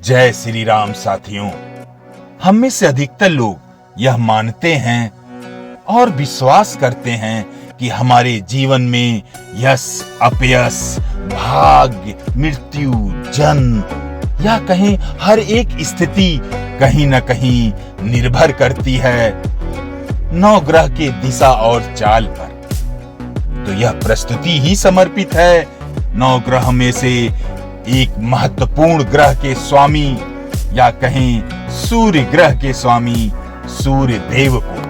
जय श्री राम साथियों। हम में से अधिकतर लोग यह मानते हैं और विश्वास करते हैं कि हमारे जीवन में यश, अपयश, भाग्य, मृत्यु, जन्म या कहीं हर एक स्थिति कहीं न कहीं निर्भर करती है नवग्रह के दिशा और चाल पर। तो यह प्रस्तुति ही समर्पित है नवग्रह में से एक महत्वपूर्ण ग्रह के स्वामी या कहें सूर्य ग्रह के स्वामी सूर्य देव को।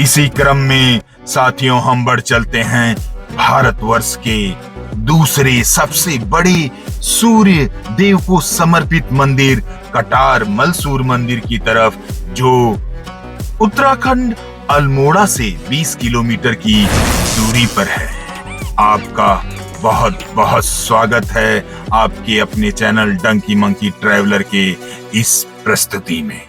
इसी क्रम में साथियों हम बढ़ चलते हैं भारतवर्ष के दूसरे सबसे बड़े सूर्य देव को समर्पित मंदिर कटार मल सूर्य मंदिर की तरफ, जो उत्तराखंड अल्मोड़ा से 20 किलोमीटर की दूरी पर है। आपका बहुत बहुत स्वागत है आपके अपने चैनल डंकी मंकी ट्रैवलर के इस प्रस्तुति में।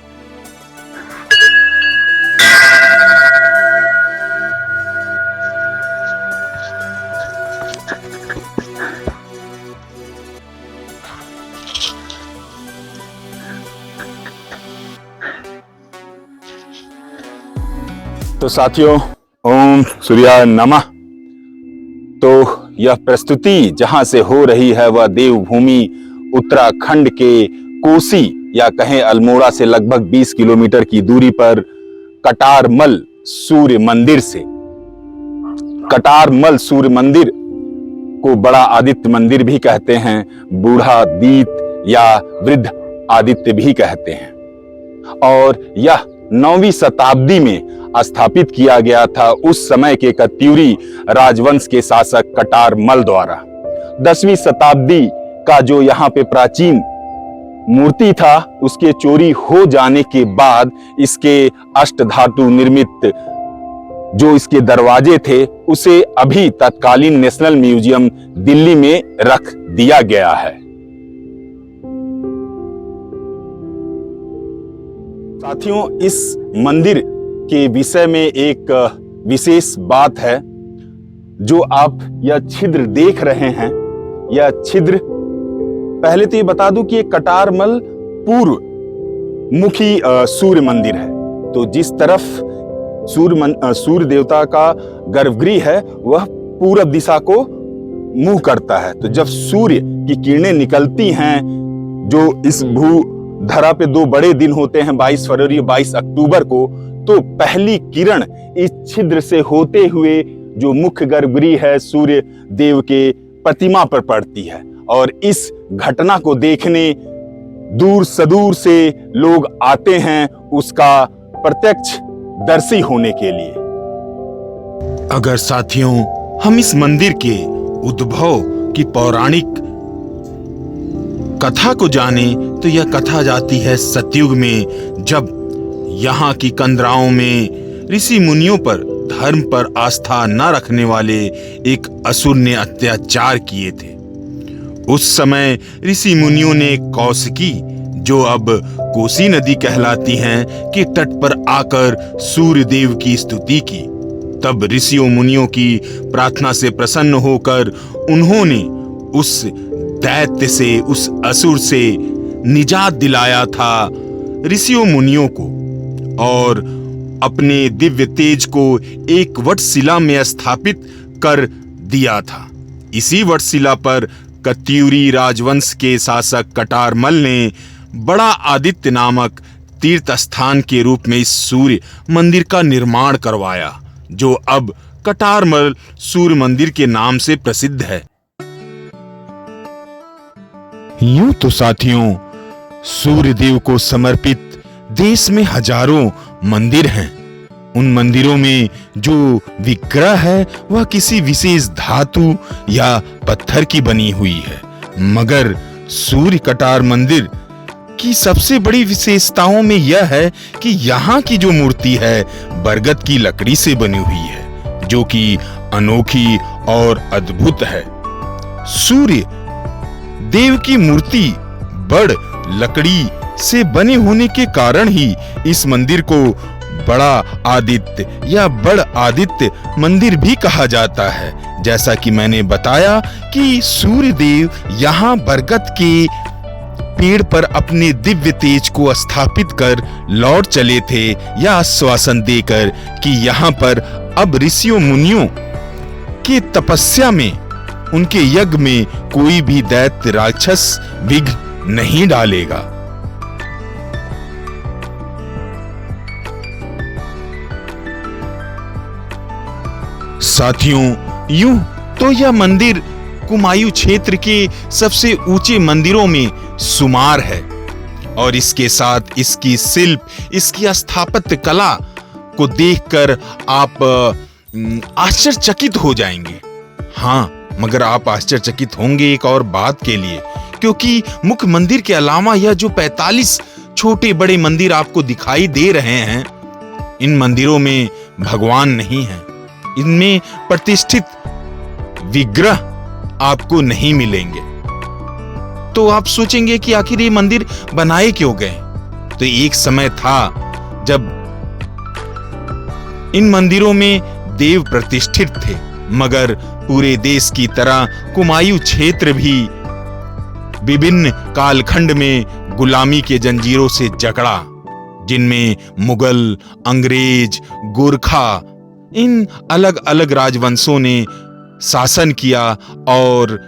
तो साथियों, ओम सूर्याय नमः। तो यह प्रस्तुति जहां से हो रही है वह देवभूमि उत्तराखंड के कोसी या कहें अल्मोड़ा से लगभग 20 किलोमीटर की दूरी पर कटारमल सूर्य मंदिर से। कटारमल सूर्य मंदिर को बड़ा आदित्य मंदिर भी कहते हैं, बूढ़ा आदित्य या वृद्ध आदित्य भी कहते हैं। और यह 9वीं शताब्दी में स्थापित किया गया था उस समय के कत्यूरी राजवंश के शासक कटारमल द्वारा। 10वीं शताब्दी का जो यहाँ पे प्राचीन मूर्ति था उसके चोरी हो जाने के बाद इसके अष्टधातु निर्मित जो इसके दरवाजे थे उसे अभी तत्कालीन नेशनल म्यूजियम दिल्ली में रख दिया गया है। साथियों, इस मंदिर के विषय में एक विशेष बात है। जो आप यह छिद्र देख रहे हैं, यह छिद्र, पहले तो ये बता दूं कि ये कटारमल पूर्व मुखी सूर्य मंदिर है। तो जिस तरफ सूर्य देवता का गर्भगृह है वह पूरब दिशा को मुंह करता है। तो जब सूर्य की किरणें निकलती हैं, जो इस भू धरा पे 2 बड़े दिन होते हैं 22 फरवरी और 22 अक्टूबर को, तो पहली किरण इस छिद्र से होते हुए जो मुख्य गर्भगृह है सूर्य देव के प्रतिमा पर पड़ती है। और इस घटना को देखने दूर सुदूर से लोग आते हैं उसका प्रत्यक्ष दर्शी होने के लिए। अगर साथियों हम इस मंदिर के उद्भव की पौराणिक कथा को जाने तो यह कथा जाती है सतयुग में, जब यहाँ की कंदराओं में ऋषि मुनियों पर धर्म पर आस्था न रखने वाले एक असुर ने अत्याचार किए थे। उस समय ऋषि मुनियों ने कौशिकी, जो अब कोसी नदी कहलाती हैं, के तट पर आकर सूर्य देव की स्तुति की। तब ऋषियों मुनियों की प्रार्थना से प्रसन्न होकर उन्होंने उस दैत्य से, उस असुर से निजात दिलाया था ऋषियों मुनियों को और अपने दिव्य तेज को एक वटशिला में स्थापित कर दिया था। इसी वटशिला पर कत्यूरी राजवंश के शासक कटारमल ने बड़ा आदित्य नामक तीर्थ स्थान के रूप में इस सूर्य मंदिर का निर्माण करवाया, जो अब कटारमल सूर्य मंदिर के नाम से प्रसिद्ध है। यूं तो साथियों, सूर्य देव को समर्पित देश में हजारों मंदिर हैं। उन मंदिरों में जो विग्रह है वह किसी विशेष धातु या पत्थर की बनी हुई है, मगर सूर्य कटार मंदिर की सबसे बड़ी विशेषताओं में यह है कि यहाँ की जो मूर्ति है बरगद की लकड़ी से बनी हुई है, जो कि अनोखी और अद्भुत है। सूर्य देव की मूर्ति बड़ लकड़ी से बने होने के कारण ही इस मंदिर को बड़ा आदित्य या बड़ आदित्य मंदिर भी कहा जाता है। जैसा कि मैंने बताया कि सूर्य देव यहाँ बरगद के पेड़ पर अपने दिव्य तेज को स्थापित कर लौट चले थे, यह आश्वासन देकर कि यहाँ पर अब ऋषियों मुनियों की तपस्या में, उनके यज्ञ में कोई भी दैत्य राक्षस विघ्न नहीं डालेगा। साथियों, यूं तो यह मंदिर कुमायूं क्षेत्र के सबसे ऊंचे मंदिरों में शुमार है और इसके साथ इसकी शिल्प, इसकी स्थापत्य कला को देखकर आप आश्चर्यचकित हो जाएंगे। हाँ, मगर आप आश्चर्यचकित होंगे एक और बात के लिए, क्योंकि मुख्य मंदिर के अलावा यह जो 45 छोटे बड़े मंदिर आपको दिखाई दे रहे हैं, इन मंदिरों में भगवान नहीं है, इनमें प्रतिष्ठित विग्रह आपको नहीं मिलेंगे। तो आप सोचेंगे कि आखिर ये मंदिर बनाए क्यों गए? तो एक समय था जब इन मंदिरों में देव प्रतिष्ठित थे, मगर पूरे देश की तरह कुमायूं क्षेत्र भी विभिन्न कालखंड में गुलामी के जंजीरों से जकड़ा, जिनमें मुगल, अंग्रेज, गोरखा, इन अलग अलग राजवंशों ने शासन किया और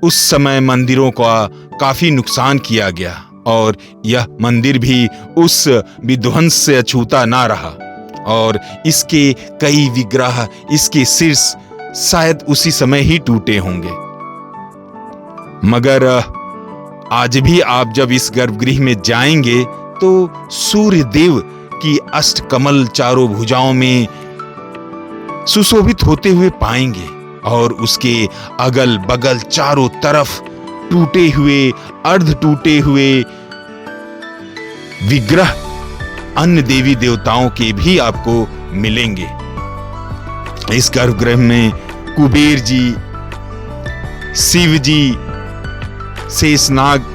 उस समय मंदिरों का काफी नुकसान किया गया और यह मंदिर भी उस विध्वंस से अछूता ना रहा और इसके कई विग्रह, इसके शीर्ष शायद उसी समय ही टूटे होंगे। मगर आज भी आप जब इस गर्भगृह में जाएंगे तो सूर्य देव की अष्टकमल चारों भुजाओं में सुशोभित होते हुए पाएंगे और उसके अगल बगल चारों तरफ टूटे हुए, अर्ध टूटे हुए विग्रह अन्य देवी देवताओं के भी आपको मिलेंगे। इस गर्भगृह में कुबेर जी, शिव जी शेषनाग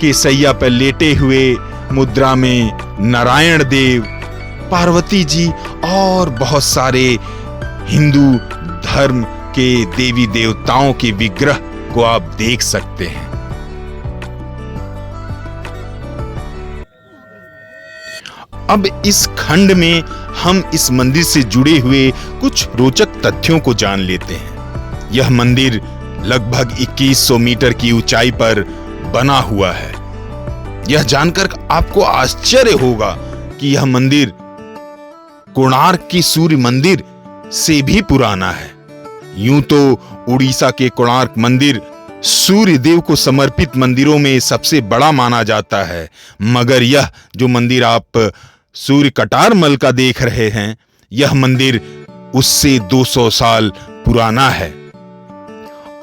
के सैया पर लेटे हुए मुद्रा में, नारायण देव, पार्वती जी और बहुत सारे हिंदू धर्म के देवी देवताओं के विग्रह को आप देख सकते हैं। अब इस खंड में हम इस मंदिर से जुड़े हुए कुछ रोचक तथ्यों को जान लेते हैं। यह मंदिर लगभग 2100 मीटर की ऊंचाई पर बना हुआ है। यह जानकर आपको आश्चर्य होगा कि यह मंदिर कोणार्क की सूर्य मंदिर से भी पुराना है। यूं तो उड़ीसा के कोणार्क मंदिर सूर्य देव को समर्पित मंदिरों में सबसे बड़ा माना जाता है, मगर यह जो मंदिर आप सूर्य कटारमल का देख रहे हैं, यह मंदिर उससे 200 साल पुराना है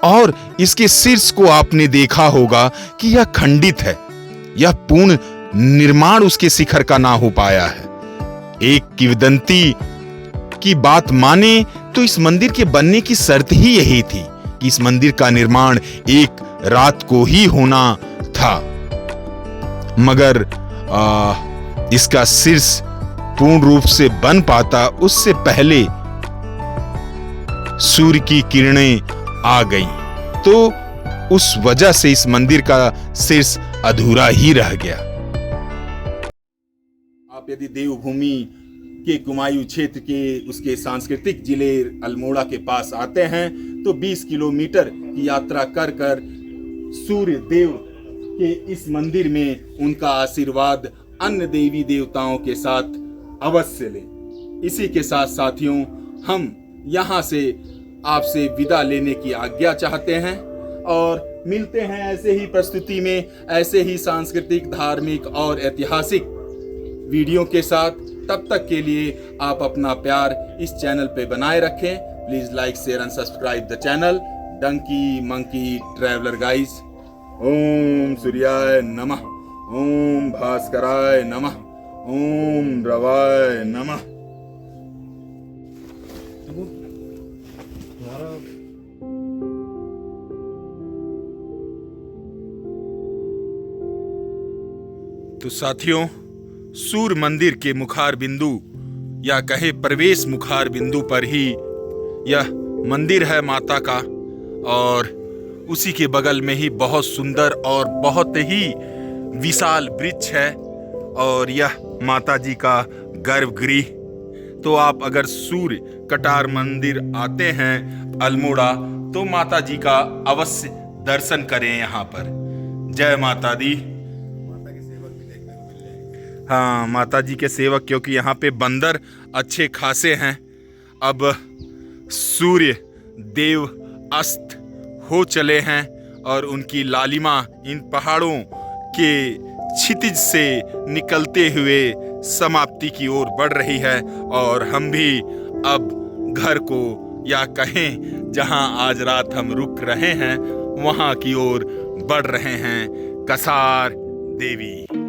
और इसके शीर्ष को आपने देखा होगा कि यह खंडित है। यह पूर्ण निर्माण उसके शिखर का ना हो पाया है। एक किंवदंती की बात माने तो इस मंदिर के बनने की शर्त ही यही थी कि इस मंदिर का निर्माण एक रात को ही होना था, मगर इसका शीर्ष पूर्ण रूप से बन पाता उससे पहले सूर्य की किरणें आ गईं, तो उस वजह से इस मंदिर का शीर्ष अधूरा ही रह गया। आप यदि देवभूमि के कुमायूं क्षेत्र के उसके सांस्कृतिक जिले अल्मोड़ा के पास आते हैं तो 20 किलोमीटर की यात्रा कर कर सूर्य देव के इस मंदिर में उनका आशीर्वाद अन्य देवी देवताओं के साथ अवश्य लें। इसी के साथ साथियों, हम यहाँ से आपसे विदा लेने की आज्ञा चाहते हैं और मिलते हैं ऐसे ही प्रस्तुति में, ऐसे ही सांस्कृतिक, धार्मिक और ऐतिहासिक वीडियो के साथ। तब तक के लिए आप अपना प्यार इस चैनल पे बनाए रखें। Please like, share and subscribe the channel donkey monkey traveller guys. ओम सूर्याय नमः, ओम भास्कराय नमः, ओम रवाय नमः। तो साथियों, सूर्य मंदिर के मुखार बिंदु या कहे प्रवेश मुखार बिंदु पर ही यह मंदिर है माता का, और उसी के बगल में ही बहुत सुंदर और बहुत ही विशाल वृक्ष है, और यह माता जी का गर्भगृह। तो आप अगर सूर्य कटार मंदिर आते हैं अल्मोड़ा, तो माता जी का अवश्य दर्शन करें यहाँ पर। जय माता दी। हाँ, माता जी के सेवक, क्योंकि यहाँ पे बंदर अच्छे खासे हैं। अब सूर्य देव अस्त हो चले हैं और उनकी लालिमा इन पहाड़ों के क्षितिज से निकलते हुए समाप्ति की ओर बढ़ रही है, और हम भी अब घर को, या कहें जहां आज रात हम रुक रहे हैं, वहां की ओर बढ़ रहे हैं। कसार देवी।